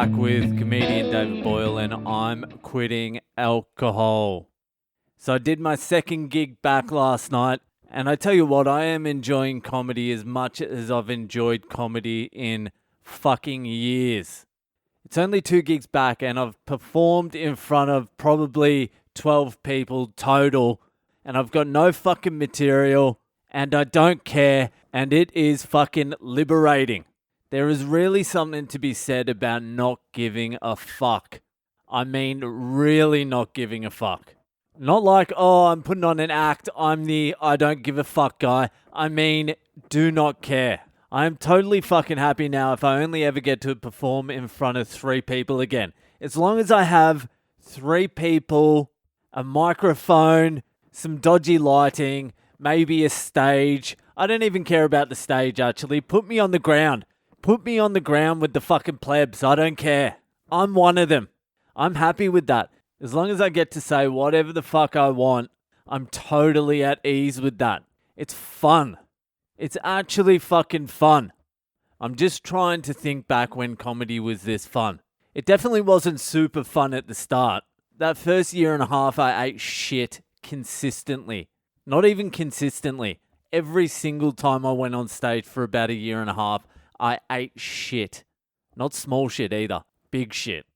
back with comedian David Boyle, and I'm quitting alcohol. So I did my second gig back last night, and I tell you what, I am enjoying comedy as much as I've enjoyed comedy in fucking years. It's only 2 gigs back, and I've performed in front of probably 12 people total, and I've got no fucking material, and I don't care, and it is fucking liberating. There is really something to be said about not giving a fuck. I mean, really not giving a fuck. Not like, oh, I'm putting on an act, I'm the I don't give a fuck guy. I mean, do not care. I am totally fucking happy now if I only ever get to perform in front of 3 people again. As long as I have 3 people, a microphone, some dodgy lighting, maybe a stage. I don't even care about the stage, actually. Put me on the ground. Put me on the ground with the fucking plebs. I don't care. I'm one of them. I'm happy with that. As long as I get to say whatever the fuck I want, I'm totally at ease with that. It's fun. It's actually fucking fun. I'm just trying to think back when comedy was this fun. It definitely wasn't super fun at the start. That first year and a half, I ate shit consistently. Not even consistently. Every single time I went on stage for about a year and a half, I ate shit. Not small shit either. Big shit.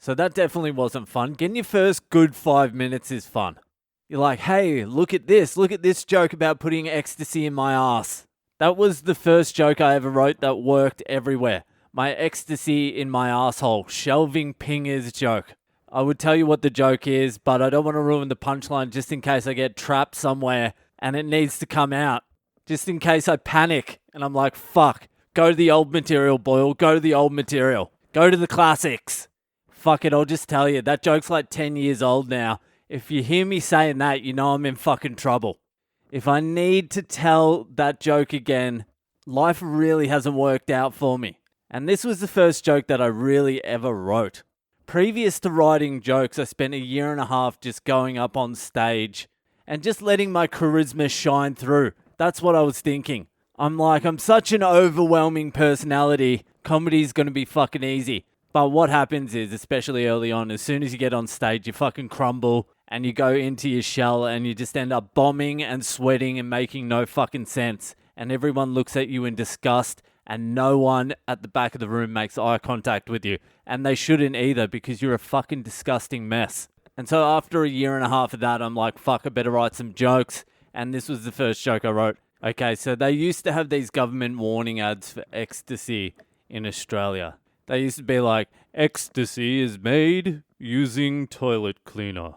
So that definitely wasn't fun. Getting your first good 5 minutes is fun. You're like, hey, look at this. Look at this joke about putting ecstasy in my ass. That was the first joke I ever wrote that worked everywhere. My ecstasy in my asshole. Shelving pingers joke. I would tell you what the joke is, but I don't want to ruin the punchline just in case I get trapped somewhere and it needs to come out. Just in case I panic and I'm like, fuck. Go to the old material, Boyle. Go to the old material. Go to the classics. Fuck it, I'll just tell you. That joke's like 10 years old now. If you hear me saying that, you know I'm in fucking trouble. If I need to tell that joke again, life really hasn't worked out for me. And this was the first joke that I really ever wrote. Previous to writing jokes, I spent a year and a half just going up on stage and just letting my charisma shine through. That's what I was thinking. I'm such an overwhelming personality. Comedy's going to be fucking easy. But what happens is, especially early on, as soon as you get on stage, you fucking crumble and you go into your shell and you just end up bombing and sweating and making no fucking sense. And everyone looks at you in disgust and no one at the back of the room makes eye contact with you. And they shouldn't either because you're a fucking disgusting mess. And so after a year and a half of that, I'm like, fuck, I better write some jokes. And this was the first joke I wrote. Okay, so they used to have these government warning ads for ecstasy in Australia. They used to be like, ecstasy is made using toilet cleaner.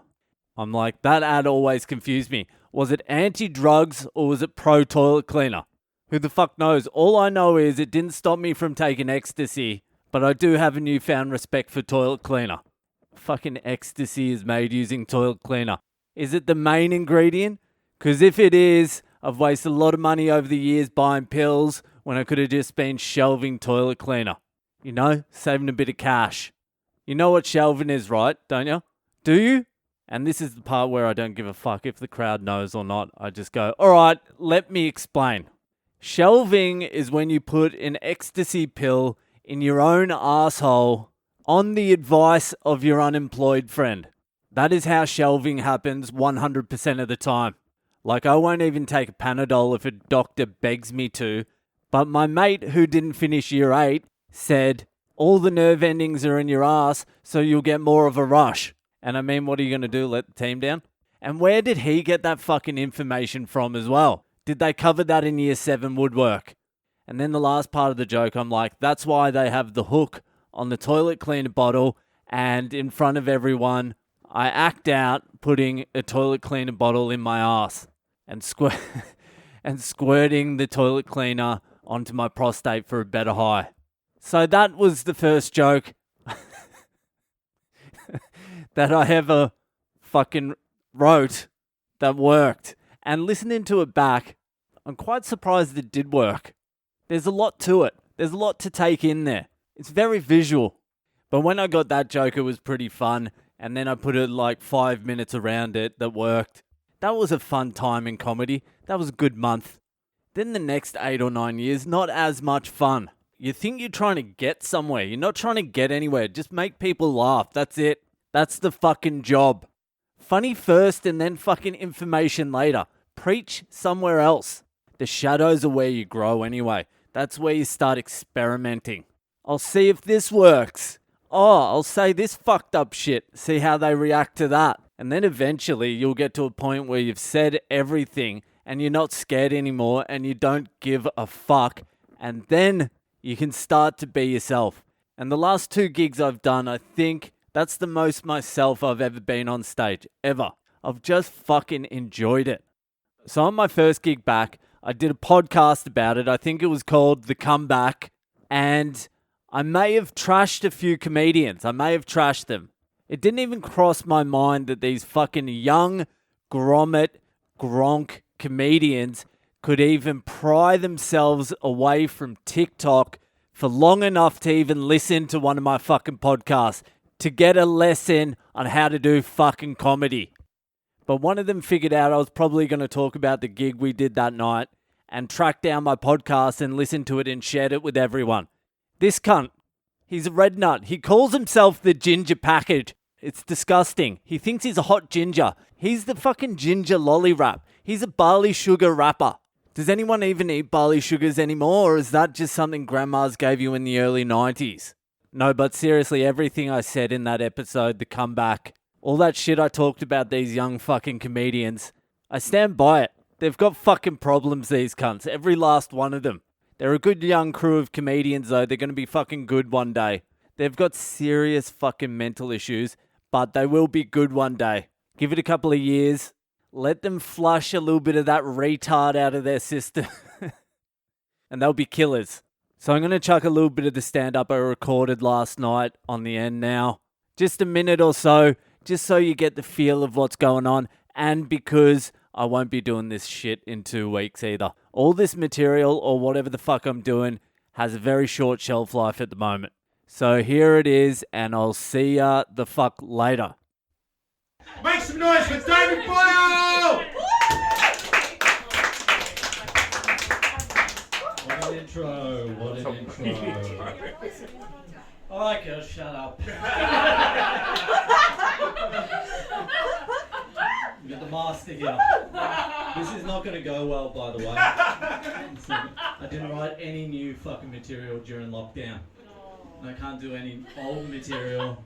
I'm like, that ad always confused me. Was it anti-drugs or was it pro-toilet cleaner? Who the fuck knows? All I know is it didn't stop me from taking ecstasy, but I do have a newfound respect for toilet cleaner. Fucking ecstasy is made using toilet cleaner. Is it the main ingredient? Because if it is, I've wasted a lot of money over the years buying pills when I could have just been shelving toilet cleaner. You know, saving a bit of cash. You know what shelving is, right? Don't you? Do you? And this is the part where I don't give a fuck if the crowd knows or not. I just go, all right, let me explain. Shelving is when you put an ecstasy pill in your own asshole on the advice of your unemployed friend. That is how shelving happens 100% of the time. Like, I won't even take a Panadol if a doctor begs me to. But my mate who didn't finish year 8 said, all the nerve endings are in your ass, so you'll get more of a rush. And I mean, what are you going to do, let the team down? And where did he get that fucking information from as well? Did they cover that in year 7 woodwork? And then the last part of the joke, I'm like, that's why they have the hook on the toilet cleaner bottle, and in front of everyone, I act out putting a toilet cleaner bottle in my ass and squirting the toilet cleaner onto my prostate for a better high. So that was the first joke that I ever fucking wrote that worked. And listening to it back, I'm quite surprised it did work. There's a lot to it. There's a lot to take in there. It's very visual. But when I got that joke, it was pretty fun. And then I put it like 5 minutes around it that worked. That was a fun time in comedy. That was a good month. Then the next 8 or 9 years, not as much fun. You think you're trying to get somewhere. You're not trying to get anywhere. Just make people laugh. That's it. That's the fucking job. Funny first and then fucking information later. Preach somewhere else. The shadows are where you grow anyway. That's where you start experimenting. I'll see if this works. Oh, I'll say this fucked up shit. See how they react to that. And then eventually you'll get to a point where you've said everything and you're not scared anymore and you don't give a fuck. And then you can start to be yourself. And the last 2 gigs I've done, I think that's the most myself I've ever been on stage. Ever. I've just fucking enjoyed it. So on my first gig back, I did a podcast about it. I think it was called The Comeback. And I may have trashed a few comedians. I may have trashed them. It didn't even cross my mind that these fucking young grommet, gronk comedians could even pry themselves away from TikTok for long enough to even listen to one of my fucking podcasts to get a lesson on how to do fucking comedy. But one of them figured out I was probably going to talk about the gig we did that night and tracked down my podcast and listened to it and shared it with everyone. This cunt, he's a red nut. He calls himself the ginger package. It's disgusting. He thinks he's a hot ginger. He's the fucking ginger lolly rap. He's a barley sugar rapper. Does anyone even eat barley sugars anymore, or is that just something grandmas gave you in the early 90s? No, but seriously, everything I said in that episode, The Comeback, all that shit I talked about these young fucking comedians, I stand by it. They've got fucking problems, these cunts. Every last one of them. They're a good young crew of comedians, though. They're going to be fucking good one day. They've got serious fucking mental issues, but they will be good one day. Give it a couple of years. Let them flush a little bit of that retard out of their system. And they'll be killers. So I'm going to chuck a little bit of the stand-up I recorded last night on the end now. Just a minute or so, just so you get the feel of what's going on. And because I won't be doing this shit in 2 weeks either. All this material, or whatever the fuck I'm doing, has a very short shelf life at the moment. So here it is, and I'll see ya the fuck later. Make some noise for David Boyle! What an intro, what an intro. Alright girls, shut up. We got the master here. This is not going to go well, by the way. I didn't write any new fucking material during lockdown. And I can't do any old material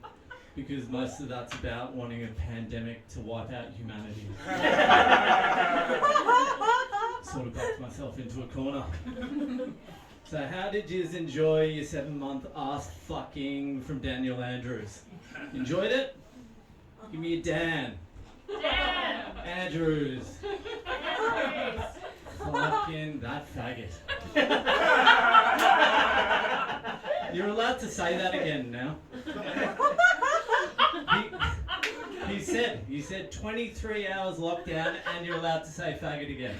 because most of that's about wanting a pandemic to wipe out humanity. Sort of backed myself into a corner. So how did you enjoy your 7-month ass fucking from Daniel Andrews? Enjoyed it? Give me a Dan. Dan! Andrews. Fucking that faggot. You're allowed to say that again now. He said 23 hours lockdown and you're allowed to say faggot again.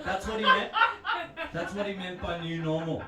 That's what he meant. That's what he meant by new normal.